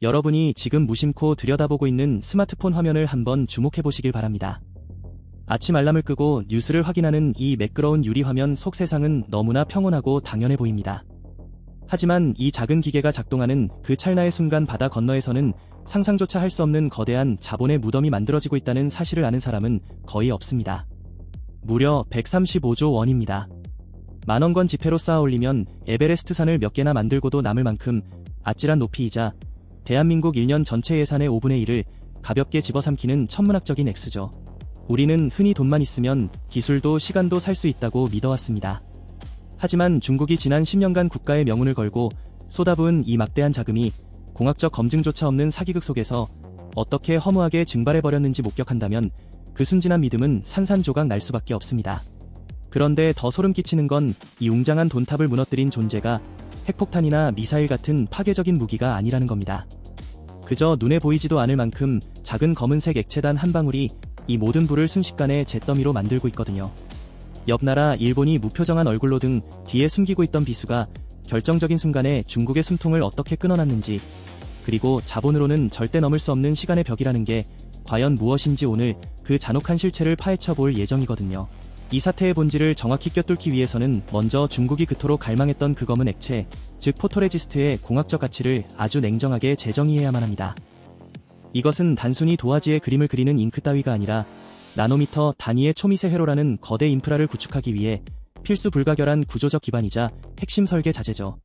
여러분이 지금 무심코 들여다보고 있는 스마트폰 화면을 한번 주목해 보시길 바랍니다. 아침 알람을 끄고 뉴스를 확인하는 이 매끄러운 유리 화면 속 세상은 너무나 평온하고 당연해 보입니다. 하지만 이 작은 기계가 작동하는 그 찰나의 순간 바다 건너에서는 상상조차 할 수 없는 거대한 자본의 무덤이 만들어지고 있다는 사실을 아는 사람은 거의 없습니다. 무려 135조 원입니다. 만원권 지폐로 쌓아 올리면 에베레스트 산을 몇 개나 만들고도 남을 만큼 아찔한 높이이자 대한민국 1년 전체 예산의 5분의 1을 가볍게 집어삼키는 천문학적인 액수죠. 우리는 흔히 돈만 있으면 기술도 시간도 살 수 있다고 믿어왔습니다. 하지만 중국이 지난 10년간 국가의 명운을 걸고 쏟아부은 이 막대한 자금이 공학적 검증조차 없는 사기극 속에서 어떻게 허무하게 증발해버렸는지 목격한다면 그 순진한 믿음은 산산조각 날 수밖에 없습니다. 그런데 더 소름 끼치는 건 이 웅장한 돈탑을 무너뜨린 존재가 핵폭탄이나 미사일 같은 파괴적인 무기가 아니라는 겁니다. 그저 눈에 보이지도 않을 만큼 작은 검은색 액체단 한 방울이 이 모든 불을 순식간에 잿더미로 만들고 있거든요. 옆 나라 일본이 무표정한 얼굴로 등 뒤에 숨기고 있던 비수가 결정적인 순간에 중국의 숨통을 어떻게 끊어놨는지, 그리고 자본으로는 절대 넘을 수 없는 시간의 벽이라는 게 과연 무엇인지 오늘 그 잔혹한 실체를 파헤쳐 볼 예정이거든요. 이 사태의 본질을 정확히 꿰뚫기 위해서는 먼저 중국이 그토록 갈망했던 그 검은 액체, 즉 포토레지스트의 공학적 가치를 아주 냉정하게 재정의해야만 합니다. 이것은 단순히 도화지에 그림을 그리는 잉크 따위가 아니라 나노미터 단위의 초미세 회로라는 거대 인프라를 구축하기 위해 필수 불가결한 구조적 기반이자 핵심 설계 자재죠.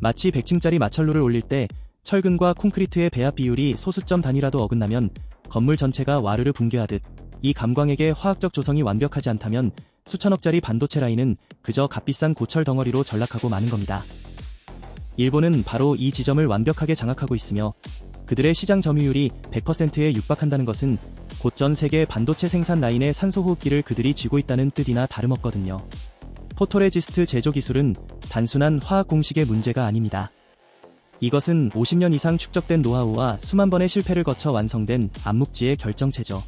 마치 100층짜리 마철로를 올릴 때 철근과 콘크리트의 배합 비율이 소수점 단위라도 어긋나면 건물 전체가 와르르 붕괴하듯 이 감광액의 화학적 조성이 완벽하지 않다면 수천억짜리 반도체 라인은 그저 값비싼 고철 덩어리로 전락하고 마는 겁니다. 일본은 바로 이 지점을 완벽하게 장악하고 있으며 그들의 시장 점유율이 100%에 육박한다는 것은 곧 전 세계 반도체 생산 라인의 산소호흡기를 그들이 쥐고 있다는 뜻이나 다름없거든요. 포토레지스트 제조 기술은 단순한 화학 공식의 문제가 아닙니다. 이것은 50년 이상 축적된 노하우와 수만 번의 실패를 거쳐 완성된 암묵지의 결정체죠.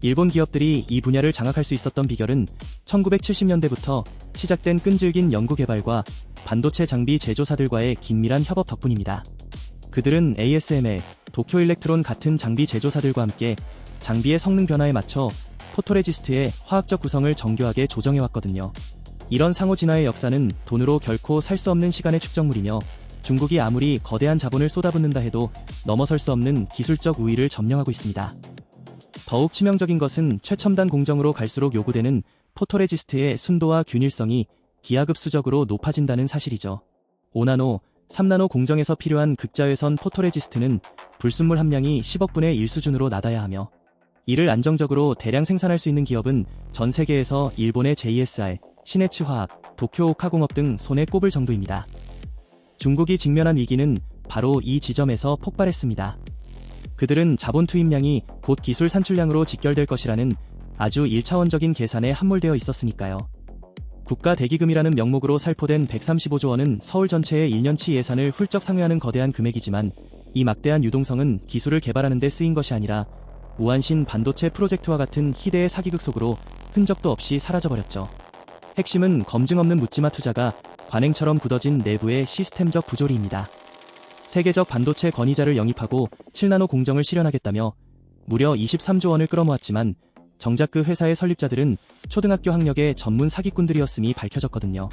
일본 기업들이 이 분야를 장악할 수 있었던 비결은 1970년대부터 시작된 끈질긴 연구개발과 반도체 장비 제조사들과의 긴밀한 협업 덕분입니다. 그들은 ASML, 도쿄일렉트론 같은 장비 제조사들과 함께 장비의 성능 변화에 맞춰 포토레지스트의 화학적 구성을 정교하게 조정해왔거든요. 이런 상호 진화의 역사는 돈으로 결코 살 수 없는 시간의 축적물이며 중국이 아무리 거대한 자본을 쏟아붓는다 해도 넘어설 수 없는 기술적 우위를 점령하고 있습니다. 더욱 치명적인 것은 최첨단 공정으로 갈수록 요구되는 포토레지스트의 순도와 균일성이 기하급수적으로 높아진다는 사실이죠. 5나노, 3나노 공정에서 필요한 극자외선 포토레지스트는 불순물 함량이 10억분의 1 수준으로 낮아야 하며 이를 안정적으로 대량 생산할 수 있는 기업은 전 세계에서 일본의 JSR, 시네츠화학, 도쿄오카공업 등 손에 꼽을 정도입니다. 중국이 직면한 위기는 바로 이 지점에서 폭발했습니다. 그들은 자본 투입량이 곧 기술 산출량으로 직결될 것이라는 아주 1차원적인 계산에 함몰되어 있었으니까요. 국가 대기금이라는 명목으로 살포된 135조 원은 서울 전체의 1년치 예산을 훌쩍 상회하는 거대한 금액이지만 이 막대한 유동성은 기술을 개발하는 데 쓰인 것이 아니라 우한신 반도체 프로젝트와 같은 희대의 사기극 속으로 흔적도 없이 사라져버렸죠. 핵심은 검증 없는 묻지마 투자가 관행처럼 굳어진 내부의 시스템적 부조리입니다. 세계적 반도체 권위자를 영입하고 7나노 공정을 실현하겠다며 무려 23조 원을 끌어모았지만 정작 그 회사의 설립자들은 초등학교 학력의 전문 사기꾼들이었음이 밝혀졌거든요.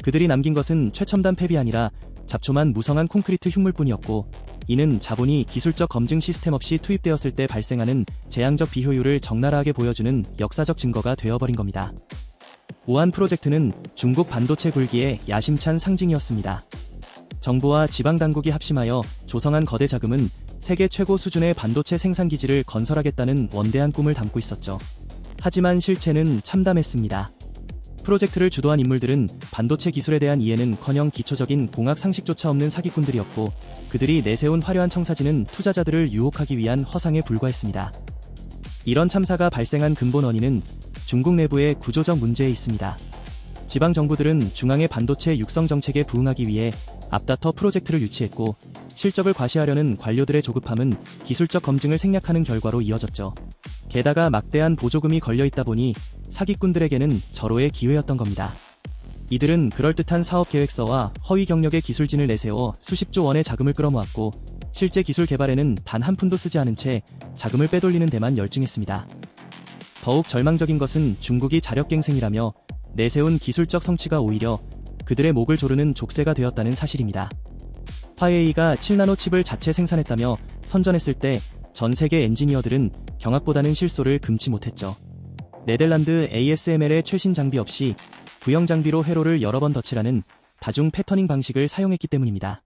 그들이 남긴 것은 최첨단 팹이 아니라 잡초만 무성한 콘크리트 흉물뿐이었고 이는 자본이 기술적 검증 시스템 없이 투입되었을 때 발생하는 재앙적 비효율을 적나라하게 보여주는 역사적 증거가 되어버린 겁니다. 우한 프로젝트는 중국 반도체 굴기의 야심찬 상징이었습니다. 정부와 지방당국이 합심하여 조성한 거대 자금은 세계 최고 수준의 반도체 생산기지를 건설하겠다는 원대한 꿈을 담고 있었죠. 하지만 실체는 참담했습니다. 프로젝트를 주도한 인물들은 반도체 기술에 대한 이해는커녕 기초적인 공학 상식조차 없는 사기꾼들이었고 그들이 내세운 화려한 청사진은 투자자들을 유혹하기 위한 허상에 불과했습니다. 이런 참사가 발생한 근본 원인은 중국 내부의 구조적 문제에 있습니다. 지방 정부들은 중앙의 반도체 육성 정책에 부응하기 위해 앞다퉈 프로젝트를 유치했고 실적을 과시하려는 관료들의 조급함은 기술적 검증을 생략하는 결과로 이어졌죠. 게다가 막대한 보조금이 걸려있다 보니 사기꾼들에게는 절호의 기회였던 겁니다. 이들은 그럴듯한 사업 계획서와 허위 경력의 기술진을 내세워 수십조 원의 자금을 끌어모았고 실제 기술 개발에는 단 한 푼도 쓰지 않은 채 자금을 빼돌리는 데만 열중했습니다. 더욱 절망적인 것은 중국이 자력갱생이라며 내세운 기술적 성취가 오히려 그들의 목을 조르는 족쇄가 되었다는 사실입니다. 화웨이가 7나노 칩을 자체 생산했다며 선전했을 때 전 세계 엔지니어들은 경악보다는 실소를 금치 못했죠. 네덜란드 ASML의 최신 장비 없이 구형 장비로 회로를 여러 번 덧칠하는 다중 패터닝 방식을 사용했기 때문입니다.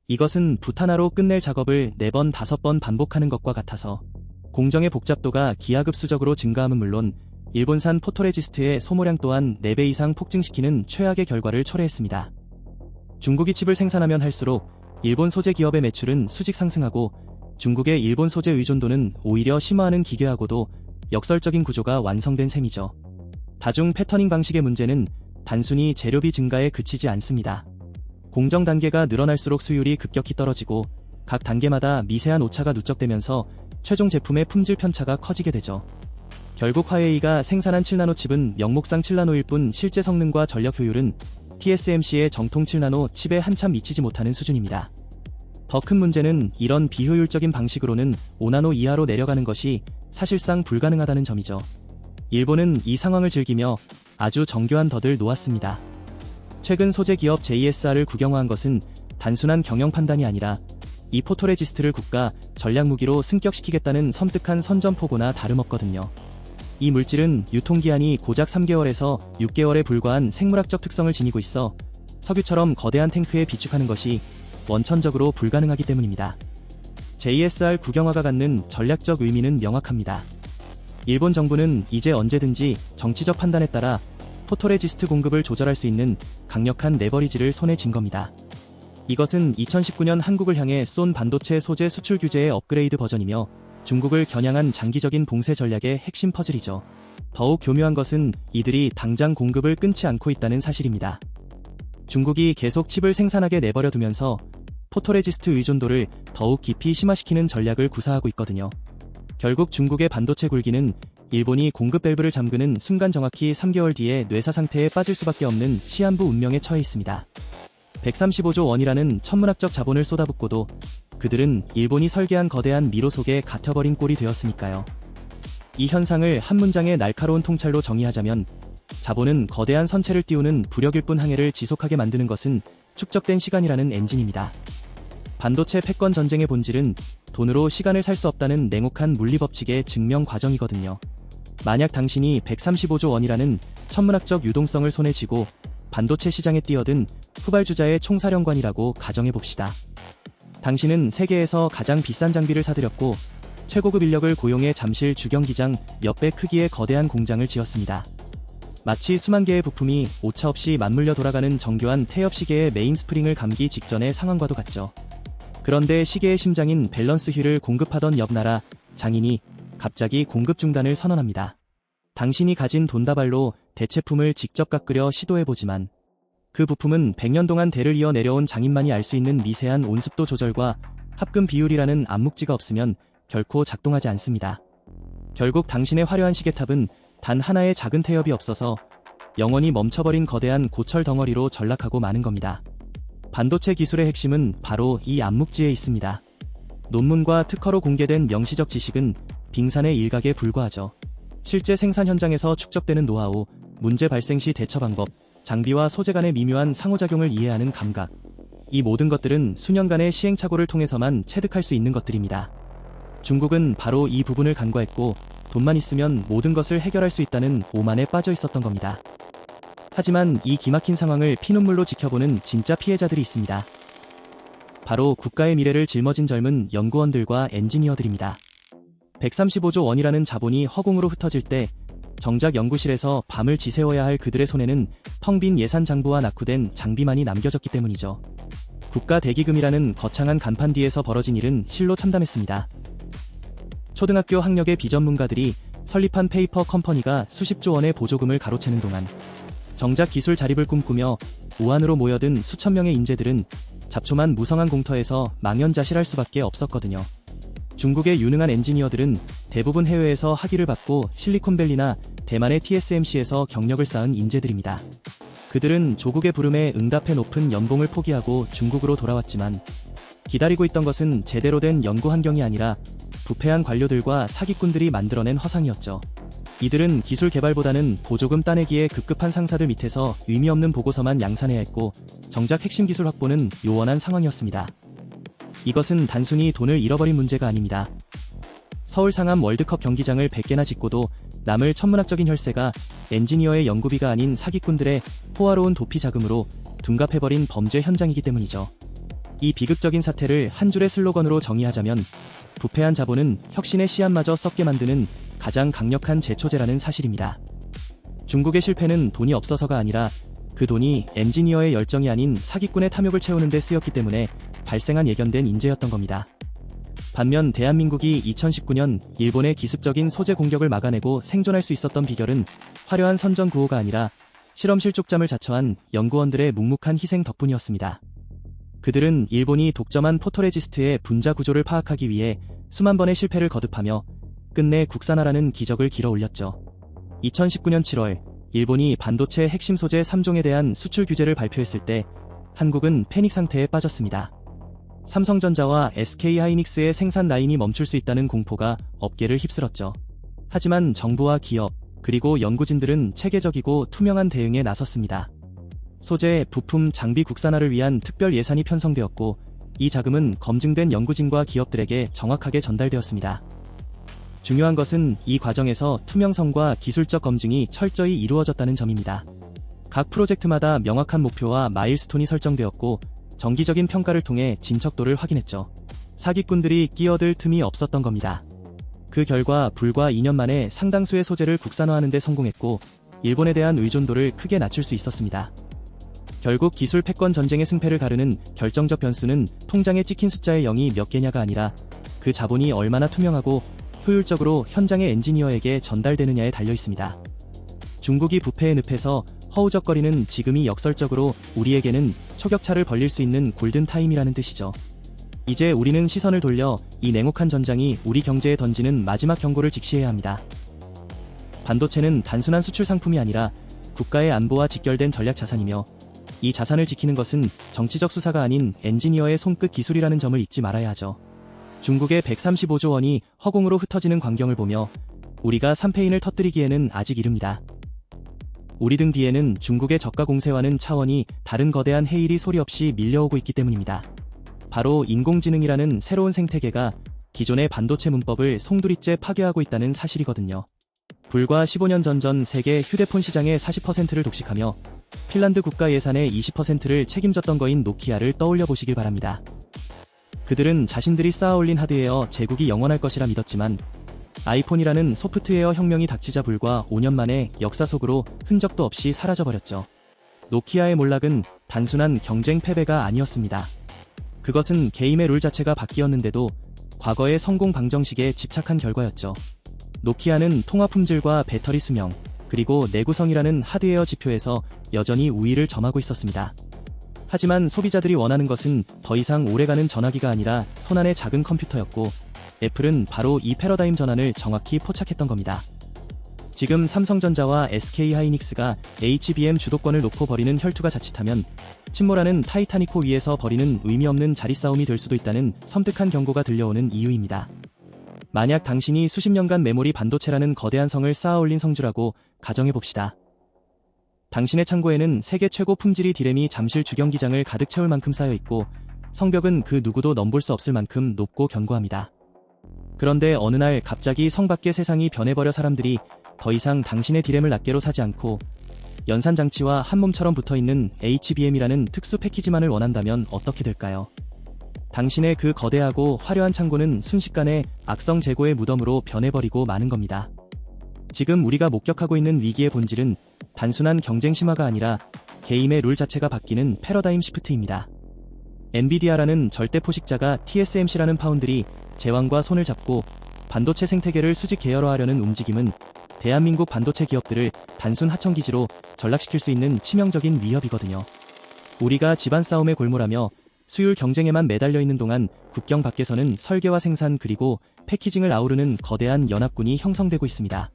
이것은 붓 하나로 끝낼 작업을 4번, 5번 반복하는 것과 같아서 공정의 복잡도가 기하급수적으로 증가함은 물론 일본산 포토레지스트의 소모량 또한 4배 이상 폭증시키는 최악의 결과를 초래했습니다. 중국이 칩을 생산하면 할수록 일본 소재 기업의 매출은 수직 상승하고 중국의 일본 소재 의존도는 오히려 심화하는 기괴하고도 역설적인 구조가 완성된 셈이죠. 다중 패터닝 방식의 문제는 단순히 재료비 증가에 그치지 않습니다. 공정 단계가 늘어날수록 수율이 급격히 떨어지고 각 단계마다 미세한 오차가 누적되면서 최종 제품의 품질 편차가 커지게 되죠. 결국 화웨이가 생산한 7나노 칩은 명목상 7나노일 뿐 실제 성능과 전력 효율은 TSMC의 정통 7나노 칩에 한참 미치지 못하는 수준입니다. 더 큰 문제는 이런 비효율적인 방식으로는 5나노 이하로 내려가는 것이 사실상 불가능하다는 점이죠. 일본은 이 상황을 즐기며 아주 정교한 덫을 놓았습니다. 최근 소재 기업 JSR을 국영화한 것은 단순한 경영 판단이 아니라 이 포토레지스트를 국가 전략 무기로 승격시키겠다는 섬뜩한 선전포고나 다름없거든요. 이 물질은 유통기한이 고작 3개월에서 6개월에 불과한 생물학적 특성을 지니고 있어 석유처럼 거대한 탱크에 비축하는 것이 원천적으로 불가능하기 때문입니다. JSR 국영화가 갖는 전략적 의미는 명확합니다. 일본 정부는 이제 언제든지 정치적 판단에 따라 포토레지스트 공급을 조절할 수 있는 강력한 레버리지를 손에 쥔 겁니다. 이것은 2019년 한국을 향해 쏜 반도체 소재 수출 규제의 업그레이드 버전이며 중국을 겨냥한 장기적인 봉쇄 전략의 핵심 퍼즐이죠. 더욱 교묘한 것은 이들이 당장 공급을 끊지 않고 있다는 사실입니다. 중국이 계속 칩을 생산하게 내버려 두면서 포토레지스트 의존도를 더욱 깊이 심화시키는 전략을 구사하고 있거든요. 결국 중국의 반도체 굴기는 일본이 공급 밸브를 잠그는 순간 정확히 3개월 뒤에 뇌사 상태에 빠질 수밖에 없는 시한부 운명에 처해 있습니다. 135조 원이라는 천문학적 자본을 쏟아붓고도 그들은 일본이 설계한 거대한 미로 속에 갇혀버린 꼴이 되었으니까요. 이 현상을 한 문장의 날카로운 통찰로 정의하자면 자본은 거대한 선체를 띄우는 부력일 뿐 항해를 지속하게 만드는 것은 축적된 시간이라는 엔진입니다. 반도체 패권 전쟁의 본질은 돈으로 시간을 살 수 없다는 냉혹한 물리법칙의 증명 과정이거든요. 만약 당신이 135조 원이라는 천문학적 유동성을 손에 쥐고 반도체 시장에 뛰어든 후발주자의 총사령관이라고 가정해봅시다. 당신은 세계에서 가장 비싼 장비를 사들였고 최고급 인력을 고용해 잠실 주경기장 몇 배 크기의 거대한 공장을 지었습니다. 마치 수만 개의 부품이 오차 없이 맞물려 돌아가는 정교한 태엽 시계의 메인 스프링을 감기 직전의 상황과도 같죠. 그런데 시계의 심장인 밸런스 휠을 공급하던 옆 나라 장인이 갑자기 공급 중단을 선언합니다. 당신이 가진 돈다발로 대체품을 직접 깎으려 시도해보지만 그 부품은 100년 동안 대를 이어 내려온 장인만이 알 수 있는 미세한 온습도 조절과 합금 비율이라는 암묵지가 없으면 결코 작동하지 않습니다. 결국 당신의 화려한 시계탑은 단 하나의 작은 태엽이 없어서 영원히 멈춰버린 거대한 고철 덩어리로 전락하고 마는 겁니다. 반도체 기술의 핵심은 바로 이 암묵지에 있습니다. 논문과 특허로 공개된 명시적 지식은 빙산의 일각에 불과하죠. 실제 생산 현장에서 축적되는 노하우, 문제 발생 시 대처 방법, 장비와 소재 간의 미묘한 상호작용을 이해하는 감각, 이 모든 것들은 수년간의 시행착오를 통해서만 체득할 수 있는 것들입니다. 중국은 바로 이 부분을 간과했고 돈만 있으면 모든 것을 해결할 수 있다는 오만에 빠져 있었던 겁니다. 하지만 이 기막힌 상황을 피눈물로 지켜보는 진짜 피해자들이 있습니다. 바로 국가의 미래를 짊어진 젊은 연구원들과 엔지니어들입니다. 135조 원이라는 자본이 허공으로 흩어질 때 정작 연구실에서 밤을 지새워야 할 그들의 손에는 텅 빈 예산 장부와 낙후된 장비만이 남겨졌기 때문이죠. 국가 대기금이라는 거창한 간판 뒤에서 벌어진 일은 실로 참담했습니다. 초등학교 학력의 비전문가들이 설립한 페이퍼 컴퍼니가 수십조 원의 보조금을 가로채는 동안 정작 기술 자립을 꿈꾸며 우한으로 모여든 수천 명의 인재들은 잡초만 무성한 공터에서 망연자실할 수밖에 없었거든요. 중국의 유능한 엔지니어들은 대부분 해외에서 학위를 받고 실리콘밸리나 대만의 TSMC에서 경력을 쌓은 인재들입니다. 그들은 조국의 부름에 응답해 높은 연봉을 포기하고 중국으로 돌아왔지만 기다리고 있던 것은 제대로 된 연구 환경이 아니라 부패한 관료들과 사기꾼들이 만들어낸 화상이었죠. 이들은 기술 개발보다는 보조금 따내기에 급급한 상사들 밑에서 의미 없는 보고서만 양산해야 했고, 정작 핵심 기술 확보는 요원한 상황이었습니다. 이것은 단순히 돈을 잃어버린 문제가 아닙니다. 서울 상암 월드컵 경기장을 100개나 짓고도 남을 천문학적인 혈세가 엔지니어의 연구비가 아닌 사기꾼들의 호화로운 도피 자금으로 둔갑해버린 범죄 현장이기 때문이죠. 이 비극적인 사태를 한 줄의 슬로건으로 정의하자면, 부패한 자본은 혁신의 씨앗마저 썩게 만드는 가장 강력한 제초제라는 사실입니다. 중국의 실패는 돈이 없어서가 아니라 그 돈이 엔지니어의 열정이 아닌 사기꾼의 탐욕을 채우는 데 쓰였기 때문에 발생한 예견된 인재였던 겁니다. 반면 대한민국이 2019년 일본의 기습적인 소재 공격을 막아내고 생존할 수 있었던 비결은 화려한 선전 구호가 아니라 실험실 쪽잠을 자처한 연구원들의 묵묵한 희생 덕분이었습니다. 그들은 일본이 독점한 포토레지스트의 분자 구조를 파악하기 위해 수만 번의 실패를 거듭하며 끝내 국산화라는 기적을 길어 올렸죠. 2019년 7월, 일본이 반도체 핵심 소재 3종에 대한 수출 규제를 발표했을 때 한국은 패닉 상태에 빠졌습니다. 삼성전자와 SK하이닉스의 생산 라인이 멈출 수 있다는 공포가 업계를 휩쓸었죠. 하지만 정부와 기업, 그리고 연구진들은 체계적이고 투명한 대응에 나섰습니다. 소재, 부품, 장비 국산화를 위한 특별 예산이 편성되었고, 이 자금은 검증된 연구진과 기업들에게 정확하게 전달되었습니다. 중요한 것은 이 과정에서 투명성과 기술적 검증이 철저히 이루어졌다는 점입니다. 각 프로젝트마다 명확한 목표와 마일스톤이 설정되었고, 정기적인 평가를 통해 진척도를 확인했죠. 사기꾼들이 끼어들 틈이 없었던 겁니다. 그 결과 불과 2년 만에 상당수의 소재를 국산화하는 데 성공했고, 일본에 대한 의존도를 크게 낮출 수 있었습니다. 결국 기술 패권 전쟁의 승패를 가르는 결정적 변수는 통장에 찍힌 숫자의 0이 몇 개냐가 아니라 그 자본이 얼마나 투명하고 효율적으로 현장의 엔지니어에게 전달되느냐에 달려 있습니다. 중국이 부패의 늪에서 허우적거리는 지금이 역설적으로 우리에게는 초격차를 벌릴 수 있는 골든타임이라는 뜻이죠. 이제 우리는 시선을 돌려 이 냉혹한 전장이 우리 경제에 던지는 마지막 경고를 직시해야 합니다. 반도체는 단순한 수출 상품이 아니라 국가의 안보와 직결된 전략 자산이며, 이 자산을 지키는 것은 정치적 수사가 아닌 엔지니어의 손끝 기술이라는 점을 잊지 말아야 하죠. 중국의 135조 원이 허공으로 흩어지는 광경을 보며 우리가 삼패인을 터뜨리기에는 아직 이릅니다. 우리 등 뒤에는 중국의 저가 공세와는 차원이 다른 거대한 해일이 소리 없이 밀려오고 있기 때문입니다. 바로 인공지능이라는 새로운 생태계가 기존의 반도체 문법을 송두리째 파괴하고 있다는 사실이거든요. 불과 15년 전 세계 휴대폰 시장의 40%를 독식하며 핀란드 국가 예산의 20%를 책임졌던 거인 노키아를 떠올려 보시길 바랍니다. 그들은 자신들이 쌓아올린 하드웨어 제국이 영원할 것이라 믿었지만, 아이폰이라는 소프트웨어 혁명이 닥치자 불과 5년 만에 역사 속으로 흔적도 없이 사라져버렸죠. 노키아의 몰락은 단순한 경쟁 패배가 아니었습니다. 그것은 게임의 룰 자체가 바뀌었는데도 과거의 성공 방정식에 집착한 결과였죠. 노키아는 통화 품질과 배터리 수명, 그리고 내구성이라는 하드웨어 지표에서 여전히 우위를 점하고 있었습니다. 하지만 소비자들이 원하는 것은 더 이상 오래가는 전화기가 아니라 손안의 작은 컴퓨터였고, 애플은 바로 이 패러다임 전환을 정확히 포착했던 겁니다. 지금 삼성전자와 SK하이닉스가 HBM 주도권을 놓고 벌이는 혈투가 자칫하면 침몰하는 타이타닉호 위에서 벌이는 의미 없는 자리싸움이 될 수도 있다는 섬뜩한 경고가 들려오는 이유입니다. 만약 당신이 수십 년간 메모리 반도체라는 거대한 성을 쌓아올린 성주라고 가정해봅시다. 당신의 창고에는 세계 최고 품질의 디램이 잠실 주경기장을 가득 채울 만큼 쌓여있고, 성벽은 그 누구도 넘볼 수 없을 만큼 높고 견고합니다. 그런데 어느 날 갑자기 성 밖의 세상이 변해버려 사람들이 더 이상 당신의 디램을 낱개로 사지 않고 연산장치와 한 몸처럼 붙어있는 HBM이라는 특수 패키지만을 원한다면 어떻게 될까요? 당신의 그 거대하고 화려한 창고는 순식간에 악성 재고의 무덤으로 변해버리고 마는 겁니다. 지금 우리가 목격하고 있는 위기의 본질은 단순한 경쟁 심화가 아니라 게임의 룰 자체가 바뀌는 패러다임 시프트입니다. 엔비디아라는 절대 포식자가 TSMC라는 파운드리 제왕과 손을 잡고 반도체 생태계를 수직 계열화하려는 움직임은 대한민국 반도체 기업들을 단순 하청기지로 전락시킬 수 있는 치명적인 위협이거든요. 우리가 집안 싸움에 골몰하며 수율 경쟁에만 매달려 있는 동안 국경 밖에서는 설계와 생산 그리고 패키징을 아우르는 거대한 연합군이 형성되고 있습니다.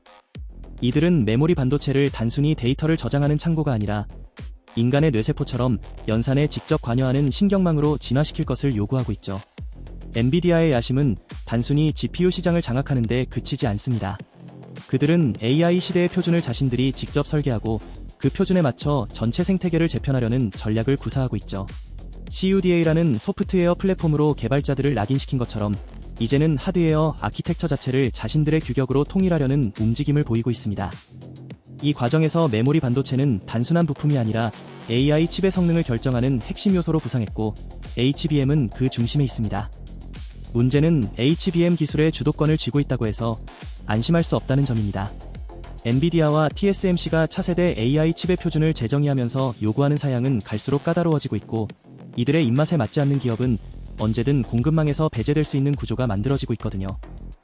이들은 메모리 반도체를 단순히 데이터를 저장하는 창고가 아니라 인간의 뇌세포처럼 연산에 직접 관여하는 신경망으로 진화시킬 것을 요구하고 있죠. 엔비디아의 야심은 단순히 GPU 시장을 장악하는 데 그치지 않습니다. 그들은 AI 시대의 표준을 자신들이 직접 설계하고 그 표준에 맞춰 전체 생태계를 재편하려는 전략을 구사하고 있죠. CUDA라는 소프트웨어 플랫폼으로 개발자들을 낙인시킨 것처럼 이제는 하드웨어 아키텍처 자체를 자신들의 규격으로 통일하려는 움직임을 보이고 있습니다. 이 과정에서 메모리 반도체는 단순한 부품이 아니라 AI 칩의 성능을 결정하는 핵심 요소로 부상했고 HBM은 그 중심에 있습니다. 문제는 HBM 기술의 주도권을 쥐고 있다고 해서 안심할 수 없다는 점입니다. 엔비디아와 TSMC가 차세대 AI 칩의 표준을 재정의하면서 요구하는 사양은 갈수록 까다로워지고 있고 이들의 입맛에 맞지 않는 기업은 언제든 공급망에서 배제될 수 있는 구조가 만들어지고 있거든요.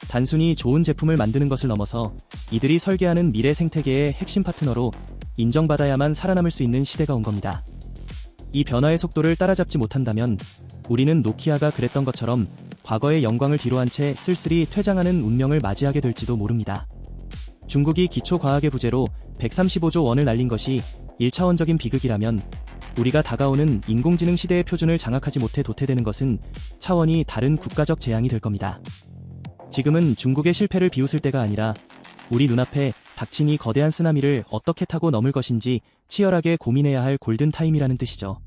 단순히 좋은 제품을 만드는 것을 넘어서 이들이 설계하는 미래 생태계의 핵심 파트너로 인정받아야만 살아남을 수 있는 시대가 온 겁니다. 이 변화의 속도를 따라잡지 못한다면 우리는 노키아가 그랬던 것처럼 과거의 영광을 뒤로한 채 쓸쓸히 퇴장하는 운명을 맞이하게 될지도 모릅니다. 중국이 기초과학의 부재로 135조 원을 날린 것이 1차원적인 비극이라면 우리가 다가오는 인공지능 시대의 표준을 장악하지 못해 도태되는 것은 차원이 다른 국가적 재앙이 될 겁니다. 지금은 중국의 실패를 비웃을 때가 아니라 우리 눈앞에 닥친 이 거대한 쓰나미를 어떻게 타고 넘을 것인지 치열하게 고민해야 할 골든타임이라는 뜻이죠.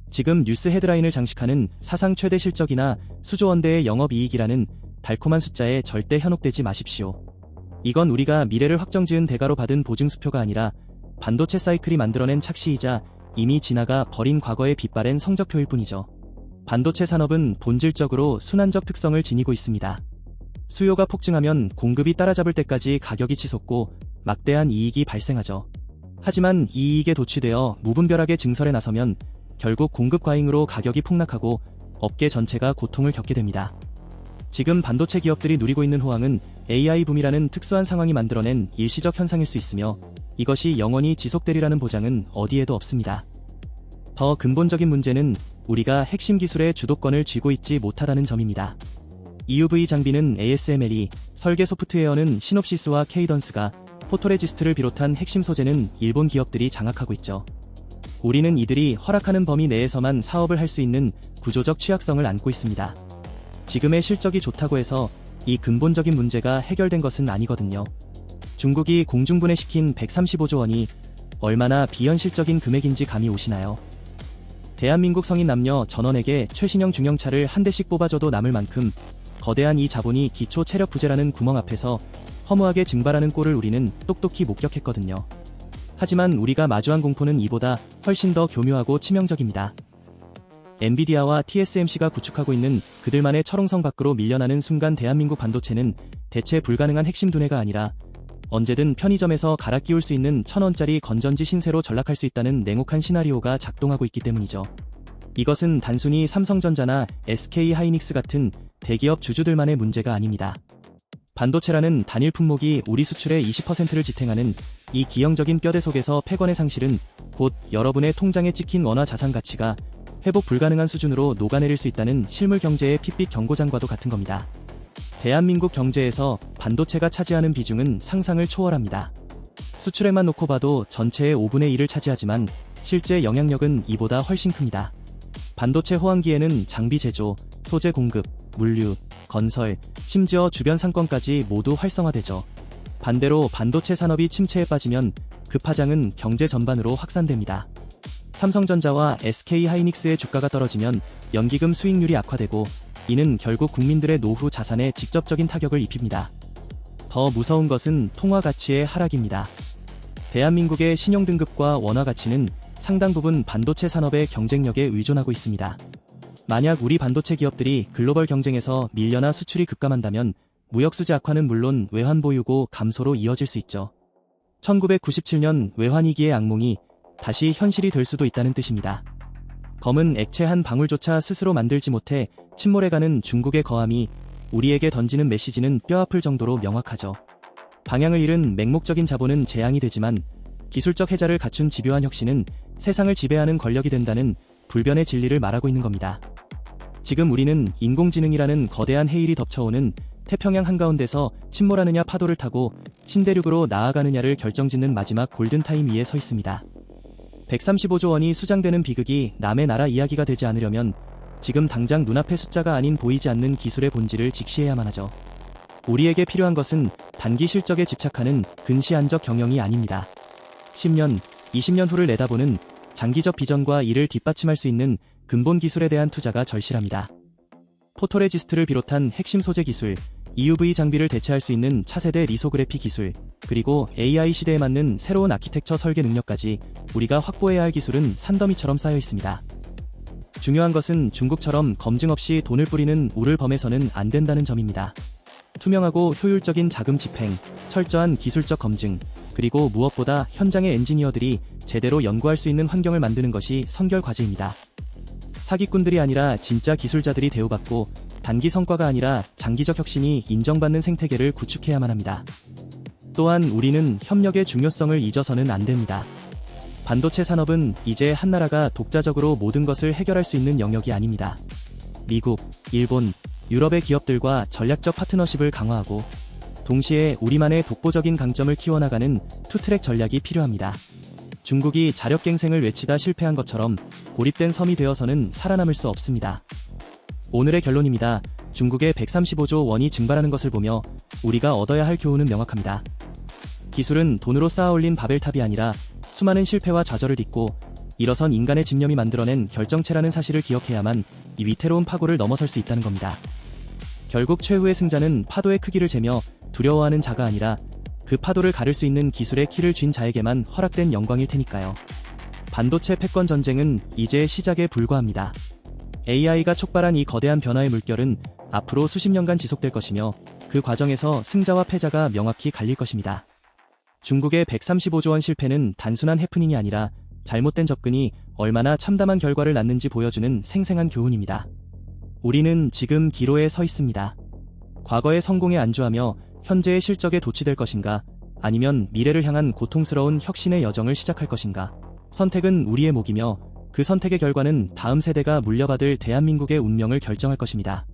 지금 뉴스 헤드라인을 장식하는 사상 최대 실적이나 수조 원대의 영업이익이라는 달콤한 숫자에 절대 현혹되지 마십시오. 이건 우리가 미래를 확정지은 대가로 받은 보증수표가 아니라 반도체 사이클이 만들어낸 착시이자 이미 지나가 버린 과거의 빛바랜 성적표일 뿐이죠. 반도체 산업은 본질적으로 순환적 특성을 지니고 있습니다. 수요가 폭증하면 공급이 따라잡을 때까지 가격이 치솟고 막대한 이익이 발생하죠. 하지만 이 이익에 도취되어 무분별하게 증설에 나서면 결국 공급 과잉으로 가격이 폭락하고 업계 전체가 고통을 겪게 됩니다. 지금 반도체 기업들이 누리고 있는 호황은 AI 붐이라는 특수한 상황이 만들어낸 일시적 현상일 수 있으며 이것이 영원히 지속되리라는 보장은 어디에도 없습니다. 더 근본적인 문제는 우리가 핵심 기술의 주도권을 쥐고 있지 못하다는 점입니다. EUV 장비는 ASML이, 설계 소프트웨어는 시놉시스와 케이던스가, 포토레지스트를 비롯한 핵심 소재는 일본 기업들이 장악하고 있죠. 우리는 이들이 허락하는 범위 내에서만 사업을 할 수 있는 구조적 취약성을 안고 있습니다. 지금의 실적이 좋다고 해서 이 근본적인 문제가 해결된 것은 아니거든요. 중국이 공중분해시킨 135조 원이 얼마나 비현실적인 금액인지 감이 오시나요? 대한민국 성인 남녀 전원에게 최신형 중형차를 한 대씩 뽑아줘도 남을 만큼 거대한 이 자본이 기초 체력 부재라는 구멍 앞에서 허무하게 증발하는 꼴을 우리는 똑똑히 목격했거든요. 하지만 우리가 마주한 공포는 이보다 훨씬 더 교묘하고 치명적입니다. 엔비디아와 TSMC가 구축하고 있는 그들만의 철옹성 밖으로 밀려나는 순간 대한민국 반도체는 대체 불가능한 핵심 두뇌가 아니라 언제든 편의점에서 갈아 끼울 수 있는 1,000원짜리 건전지 신세로 전락할 수 있다는 냉혹한 시나리오가 작동하고 있기 때문이죠. 이것은 단순히 삼성전자나 SK하이닉스 같은 대기업 주주들만의 문제가 아닙니다. 반도체라는 단일 품목이 우리 수출의 20%를 지탱하는 이 기형적인 뼈대 속에서 패권의 상실은 곧 여러분의 통장에 찍힌 원화 자산 가치가 회복 불가능한 수준으로 녹아내릴 수 있다는 실물 경제의 핏빛 경고장과도 같은 겁니다. 대한민국 경제에서 반도체가 차지하는 비중은 상상을 초월합니다. 수출액만 놓고 봐도 전체의 5분의 1을 차지하지만 실제 영향력은 이보다 훨씬 큽니다. 반도체 호황기에는 장비 제조, 소재 공급, 물류, 건설, 심지어 주변 상권까지 모두 활성화되죠. 반대로 반도체 산업이 침체에 빠지면 그 파장은 경제 전반으로 확산됩니다. 삼성전자와 SK하이닉스의 주가가 떨어지면 연기금 수익률이 악화되고 이는 결국 국민들의 노후 자산에 직접적인 타격을 입힙니다. 더 무서운 것은 통화 가치의 하락입니다. 대한민국의 신용등급과 원화 가치는 상당 부분 반도체 산업의 경쟁력에 의존하고 있습니다. 만약 우리 반도체 기업들이 글로벌 경쟁에서 밀려나 수출이 급감한다면 무역수지 악화는 물론 외환 보유고 감소로 이어질 수 있죠. 1997년 외환위기의 악몽이 다시 현실이 될 수도 있다는 뜻입니다. 검은 액체 한 방울조차 스스로 만들지 못해 침몰해가는 중국의 거함이 우리에게 던지는 메시지는 뼈아플 정도로 명확하죠. 방향을 잃은 맹목적인 자본은 재앙이 되지만 기술적 해자를 갖춘 집요한 혁신은 세상을 지배하는 권력이 된다는 불변의 진리를 말하고 있는 겁니다. 지금 우리는 인공지능이라는 거대한 해일이 덮쳐오는 태평양 한가운데서 침몰하느냐 파도를 타고 신대륙으로 나아가느냐를 결정짓는 마지막 골든타임 위에 서 있습니다. 135조 원이 수장되는 비극이 남의 나라 이야기가 되지 않으려면 지금 당장 눈앞의 숫자가 아닌 보이지 않는 기술의 본질을 직시해야만 하죠. 우리에게 필요한 것은 단기 실적에 집착하는 근시안적 경영이 아닙니다. 10년, 20년 후를 내다보는 장기적 비전과 이를 뒷받침할 수 있는 근본 기술에 대한 투자가 절실합니다. 포토레지스트를 비롯한 핵심 소재 기술, EUV 장비를 대체할 수 있는 차세대 리소그래피 기술, 그리고 AI 시대에 맞는 새로운 아키텍처 설계 능력까지 우리가 확보해야 할 기술은 산더미처럼 쌓여 있습니다. 중요한 것은 중국처럼 검증 없이 돈을 뿌리는 우를 범해서는 안 된다는 점입니다. 투명하고 효율적인 자금 집행, 철저한 기술적 검증, 그리고 무엇보다 현장의 엔지니어들이 제대로 연구할 수 있는 환경을 만드는 것이 선결 과제입니다. 사기꾼들이 아니라 진짜 기술자들이 대우받고 단기 성과가 아니라 장기적 혁신이 인정받는 생태계를 구축해야만 합니다. 또한 우리는 협력의 중요성을 잊어서는 안 됩니다. 반도체 산업은 이제 한 나라가 독자적으로 모든 것을 해결할 수 있는 영역이 아닙니다. 미국, 일본, 유럽의 기업들과 전략적 파트너십을 강화하고 동시에 우리만의 독보적인 강점을 키워나가는 투트랙 전략이 필요합니다. 중국이 자력갱생을 외치다 실패한 것처럼 고립된 섬이 되어서는 살아남을 수 없습니다. 오늘의 결론입니다. 중국의 135조 원이 증발하는 것을 보며 우리가 얻어야 할 교훈은 명확합니다. 기술은 돈으로 쌓아올린 바벨탑이 아니라 수많은 실패와 좌절을 딛고 일어선 인간의 집념이 만들어낸 결정체라는 사실을 기억해야만 이 위태로운 파고를 넘어설 수 있다는 겁니다. 결국 최후의 승자는 파도의 크기를 재며 두려워하는 자가 아니라 그 파도를 가를 수 있는 기술의 키를 쥔 자에게만 허락된 영광일 테니까요. 반도체 패권 전쟁은 이제 시작에 불과합니다. AI가 촉발한 이 거대한 변화의 물결은 앞으로 수십 년간 지속될 것이며 그 과정에서 승자와 패자가 명확히 갈릴 것입니다. 중국의 135조 원 실패는 단순한 해프닝이 아니라 잘못된 접근이 얼마나 참담한 결과를 낳는지 보여주는 생생한 교훈입니다. 우리는 지금 기로에 서 있습니다. 과거의 성공에 안주하며 현재의 실적에 도취될 것인가, 아니면 미래를 향한 고통스러운 혁신의 여정을 시작할 것인가. 선택은 우리의 몫이며 그 선택의 결과는 다음 세대가 물려받을 대한민국의 운명을 결정할 것입니다.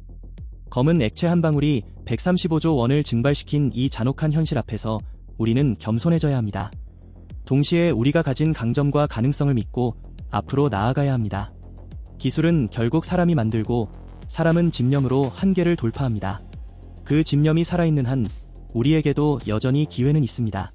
검은 액체 한 방울이 135조 원을 증발시킨 이 잔혹한 현실 앞에서 우리는 겸손해져야 합니다. 동시에 우리가 가진 강점과 가능성을 믿고 앞으로 나아가야 합니다. 기술은 결국 사람이 만들고 사람은 집념으로 한계를 돌파합니다. 그 집념이 살아있는 한 우리에게도 여전히 기회는 있습니다.